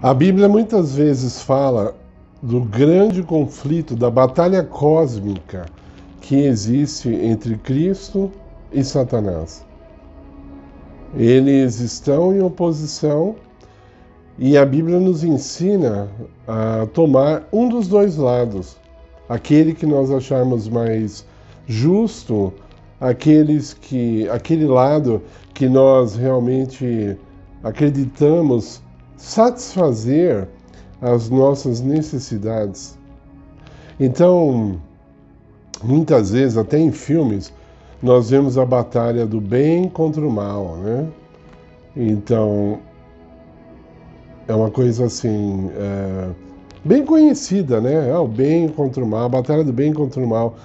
A Bíblia muitas vezes fala do grande conflito, da batalha cósmica que existe entre Cristo e Satanás. Eles estão em oposição e a Bíblia nos ensina a tomar um dos dois lados. Aquele que nós acharmos mais justo, aquele lado que nós realmente acreditamos satisfazer as nossas necessidades. Então, muitas vezes, até em filmes, nós vemos a batalha do bem contra o mal, né? Então, é uma coisa assim, bem conhecida, né? O bem contra o mal, a batalha do bem contra o mal.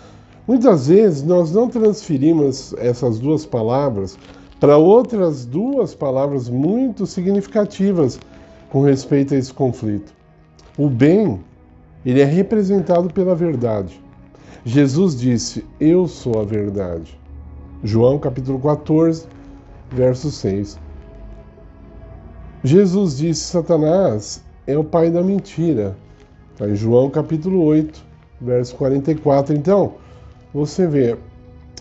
Muitas vezes nós não transferimos essas duas palavras para outras duas palavras muito significativas com respeito a esse conflito. O bem, ele é representado pela verdade. Jesus disse, eu sou a verdade. João capítulo 14, verso 6. Jesus disse, Satanás é o pai da mentira. Está em João capítulo 8, verso 44. Então, você vê,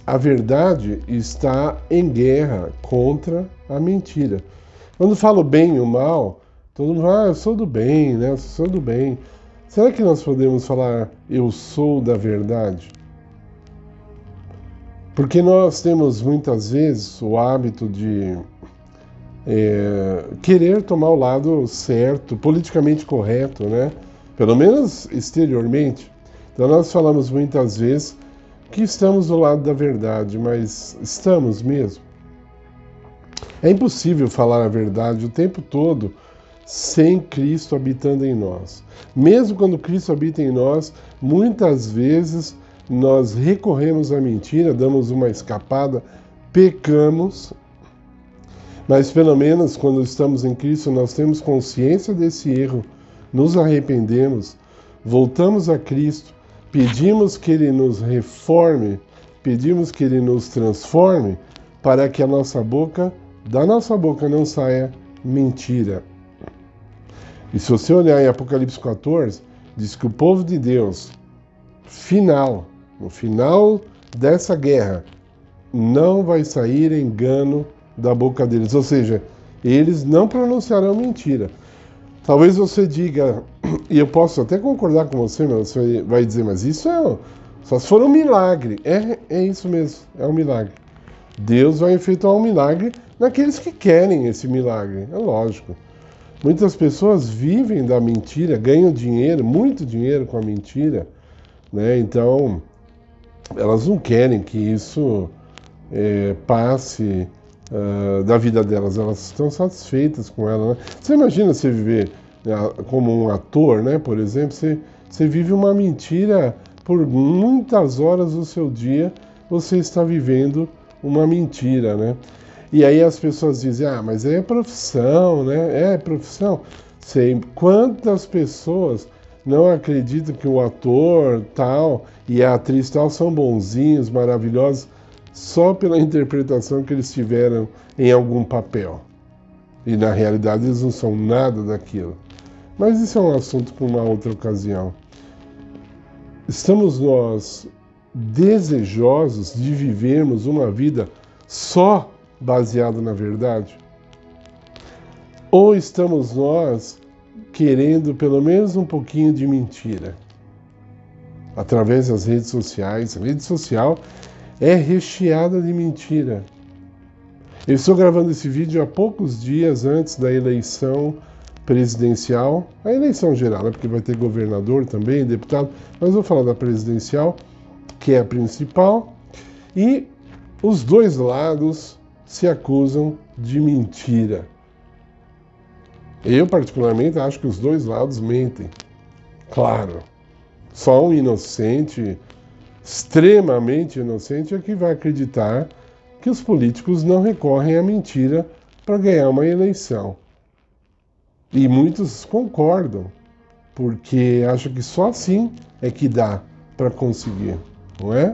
a verdade está em guerra contra a mentira. Quando falo bem e o mal, todo mundo fala, eu sou do bem, né? Eu sou do bem. Será que nós podemos falar, eu sou da verdade? Porque nós temos muitas vezes o hábito de querer tomar o lado certo, politicamente correto, né? Pelo menos exteriormente. Então nós falamos muitas vezes que estamos do lado da verdade, mas estamos mesmo? É impossível falar a verdade o tempo todo sem Cristo habitando em nós. Mesmo quando Cristo habita em nós, muitas vezes nós recorremos à mentira, damos uma escapada, pecamos, mas pelo menos quando estamos em Cristo nós temos consciência desse erro, nos arrependemos, voltamos a Cristo, pedimos que Ele nos reforme, pedimos que Ele nos transforme para que da nossa boca não saia mentira. E se você olhar em Apocalipse 14, diz que o povo de Deus, no final dessa guerra, não vai sair engano da boca deles. Ou seja, eles não pronunciarão mentira. Talvez você diga, e eu posso até concordar com você, mas você vai dizer, mas isso só se for um milagre. É isso mesmo, é um milagre. Deus vai efetuar um milagre naqueles que querem esse milagre, é lógico. Muitas pessoas vivem da mentira, ganham dinheiro, muito dinheiro com a mentira, né? Então, elas não querem que isso passe da vida delas, elas estão satisfeitas com ela, né? Você imagina você viver como um ator, né? Por exemplo, você vive uma mentira por muitas horas do seu dia, você está vivendo uma mentira, né? E aí as pessoas dizem, mas é profissão, né? É profissão. Sei quantas pessoas não acreditam que o ator tal e a atriz tal são bonzinhos, maravilhosos, só pela interpretação que eles tiveram em algum papel. E na realidade eles não são nada daquilo. Mas isso é um assunto para uma outra ocasião. Estamos nós desejosos de vivermos uma vida só baseada na verdade? Ou estamos nós querendo pelo menos um pouquinho de mentira? Através das redes sociais. A rede social é recheada de mentira. Eu estou gravando esse vídeo há poucos dias antes da eleição presidencial, a eleição geral, né, porque vai ter governador também, deputado, mas vou falar da presidencial, que é a principal, e os dois lados se acusam de mentira. Eu, particularmente, acho que os dois lados mentem. Claro, só um inocente, extremamente inocente, é que vai acreditar que os políticos não recorrem à mentira para ganhar uma eleição. E muitos concordam, porque acham que só assim é que dá para conseguir, não é?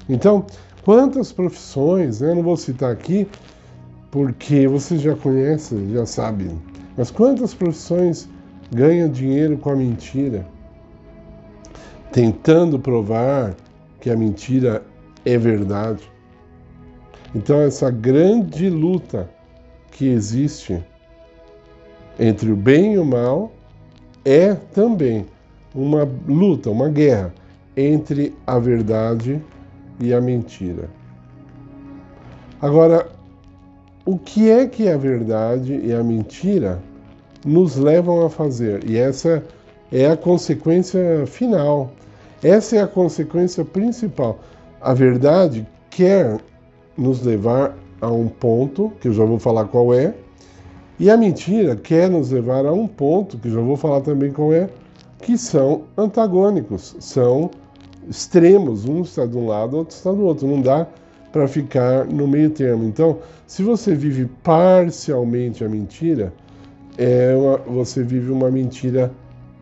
Então, quantas profissões, né? Não vou citar aqui, porque você já conhece, já sabe, mas quantas profissões ganha dinheiro com a mentira, tentando provar que a mentira é verdade. Então, essa grande luta que existe entre o bem e o mal é também uma luta, uma guerra entre a verdade e a mentira. Agora, o que é a verdade e a mentira nos levam a fazer? E essa é a consequência final. Essa é a consequência principal. A verdade quer nos levar a um ponto, que eu já vou falar qual é, e a mentira quer nos levar a um ponto, que eu já vou falar também qual é, que são antagônicos, são extremos, um está de um lado, outro está do outro, não dá para ficar no meio termo. Então, se você vive parcialmente a mentira, você vive uma mentira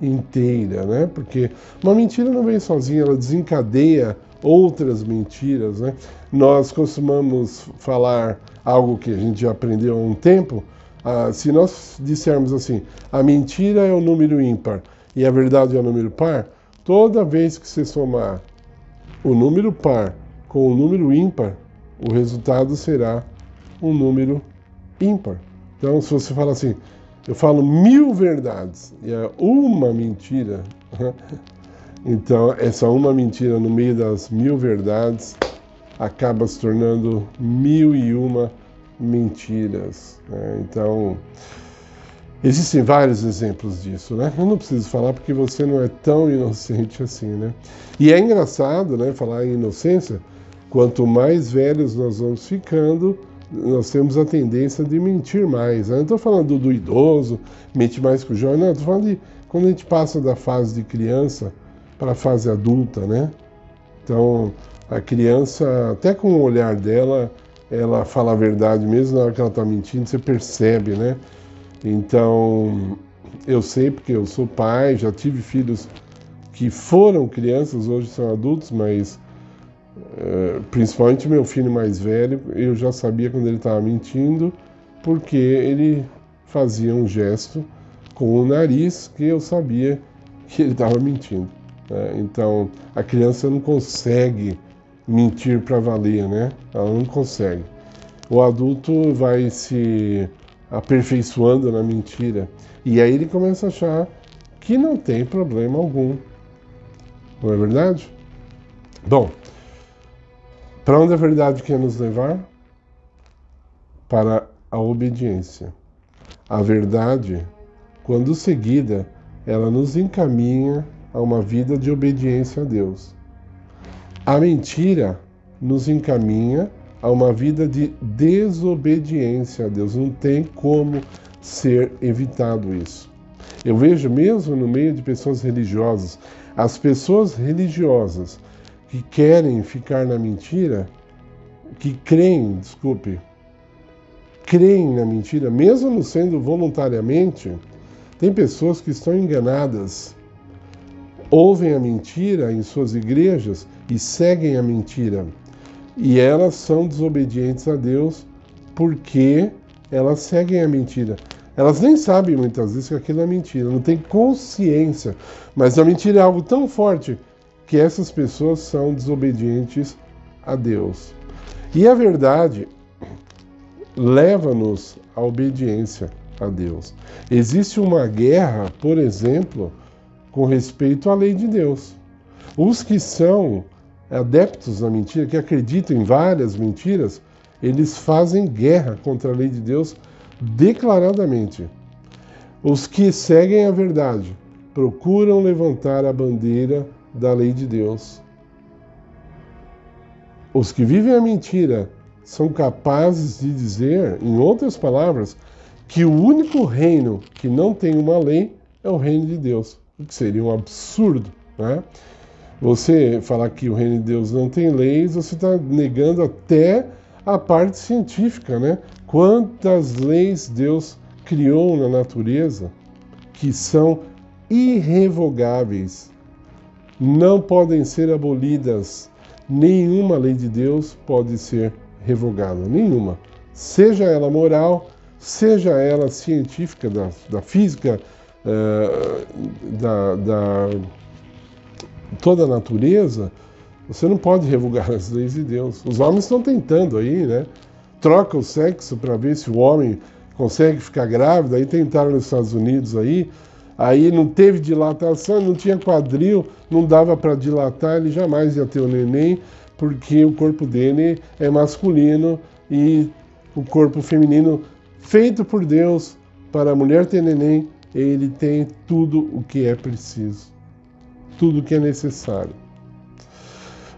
inteira, né? Porque uma mentira não vem sozinha, ela desencadeia outras mentiras, né? Nós costumamos falar algo que a gente já aprendeu há um tempo. Se nós dissermos assim, a mentira é o número ímpar e a verdade é o número par, toda vez que você somar o número par com o número ímpar, o resultado será um número ímpar. Então, se você fala assim, eu falo 1000 verdades e é uma mentira, então essa uma mentira no meio das 1000 verdades acaba se tornando 1001 mentiras, né? Então, existem vários exemplos disso, né? Eu não preciso falar porque você não é tão inocente assim, né? E é engraçado, né, falar em inocência, quanto mais velhos nós vamos ficando, nós temos a tendência de mentir mais, né? Não estou falando do idoso, mente mais que o jovem, não, estou falando de quando a gente passa da fase de criança para a fase adulta, né? Então, a criança, até com o olhar dela, ela fala a verdade, mesmo na hora que ela está mentindo, você percebe, né? Então, eu sei porque eu sou pai, já tive filhos que foram crianças, hoje são adultos, mas principalmente meu filho mais velho, eu já sabia quando ele estava mentindo, porque ele fazia um gesto com o nariz que eu sabia que ele estava mentindo, né? Então, a criança não consegue mentir para valer, né? Ela não consegue. O adulto vai se aperfeiçoando na mentira e aí ele começa a achar que não tem problema algum. Não é verdade? Bom, para onde a verdade quer nos levar? Para a obediência. A verdade, quando seguida, ela nos encaminha a uma vida de obediência a Deus. A mentira nos encaminha a uma vida de desobediência a Deus. Não tem como ser evitado isso. Eu vejo mesmo no meio de pessoas religiosas, as pessoas religiosas que querem ficar na mentira, que creem na mentira, mesmo não sendo voluntariamente, tem pessoas que estão enganadas, ouvem a mentira em suas igrejas e seguem a mentira. E elas são desobedientes a Deus porque elas seguem a mentira. Elas nem sabem muitas vezes que aquilo é mentira, não têm consciência. Mas a mentira é algo tão forte que essas pessoas são desobedientes a Deus. E a verdade leva-nos à obediência a Deus. Existe uma guerra, por exemplo, com respeito à lei de Deus. Os que são adeptos da mentira, que acreditam em várias mentiras, eles fazem guerra contra a lei de Deus declaradamente. Os que seguem a verdade procuram levantar a bandeira da lei de Deus. Os que vivem a mentira são capazes de dizer, em outras palavras, que o único reino que não tem uma lei é o reino de Deus, o que seria um absurdo, né? Você falar que o reino de Deus não tem leis, você está negando até a parte científica, né? Quantas leis Deus criou na natureza que são irrevogáveis, não podem ser abolidas. Nenhuma lei de Deus pode ser revogada, nenhuma. Seja ela moral, seja ela científica, da física, toda a natureza, você não pode revogar as leis de Deus. Os homens estão tentando aí, né? Troca o sexo para ver se o homem consegue ficar grávido. Aí tentaram nos Estados Unidos aí não teve dilatação, não tinha quadril, não dava para dilatar, ele jamais ia ter o neném, porque o corpo dele é masculino e o corpo feminino feito por Deus para a mulher ter neném, ele tem tudo o que é preciso, tudo o que é necessário.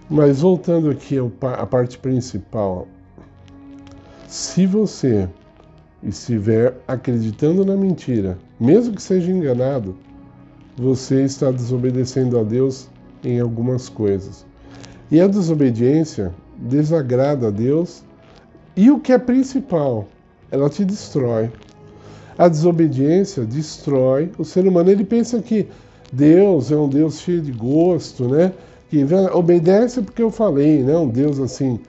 Mas voltando aqui à parte principal, se você estiver acreditando na mentira, mesmo que seja enganado, você está desobedecendo a Deus em algumas coisas. E a desobediência desagrada a Deus e o que é principal, ela te destrói. A desobediência destrói o ser humano. Ele pensa que Deus é um Deus cheio de gosto, né? Que obedece porque eu falei, né? Um Deus assim,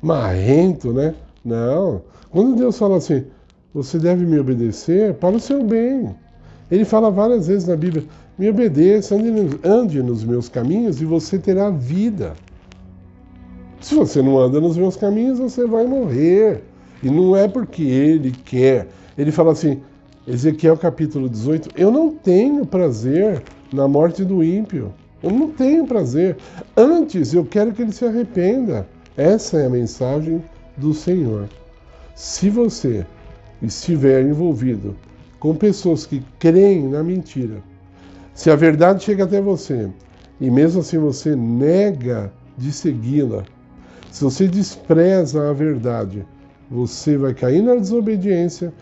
marrento, né? Não. Quando Deus fala assim, você deve me obedecer para o seu bem. Ele fala várias vezes na Bíblia, me obedeça, ande nos meus caminhos e você terá vida. Se você não anda nos meus caminhos, você vai morrer. E não é porque ele quer. Ele fala assim, Ezequiel capítulo 18, eu não tenho prazer na morte do ímpio. Eu não tenho prazer. Antes, eu quero que ele se arrependa. Essa é a mensagem do Senhor. Se você estiver envolvido com pessoas que creem na mentira, se a verdade chega até você e mesmo assim você nega de segui-la, se você despreza a verdade, você vai cair na desobediência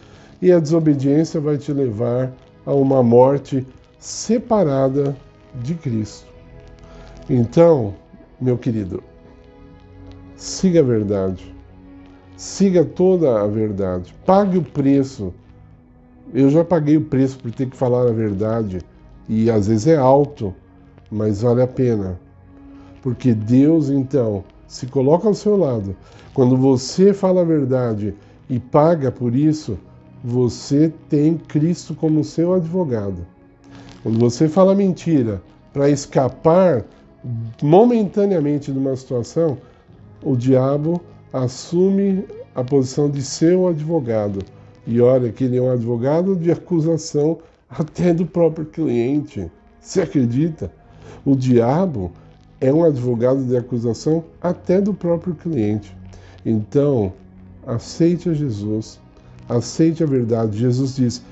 e a desobediência vai te levar a uma morte separada de Cristo. Então, meu querido, siga a verdade. Siga toda a verdade. Pague o preço. Eu já paguei o preço por ter que falar a verdade. E às vezes é alto, mas vale a pena. Porque Deus, então, se coloca ao seu lado. Quando você fala a verdade e paga por isso, você tem Cristo como seu advogado. Quando você fala mentira para escapar momentaneamente de uma situação, o diabo assume a posição de seu advogado. E olha que ele é um advogado de acusação até do próprio cliente. Você acredita? O diabo é um advogado de acusação até do próprio cliente. Então, aceite a Jesus, aceite a verdade. Jesus diz,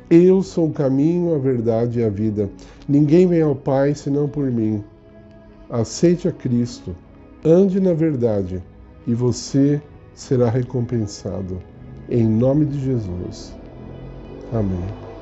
eu sou o caminho, a verdade e a vida. Ninguém vem ao Pai senão por mim. Aceite a Cristo, ande na verdade e você será recompensado. Em nome de Jesus. Amém.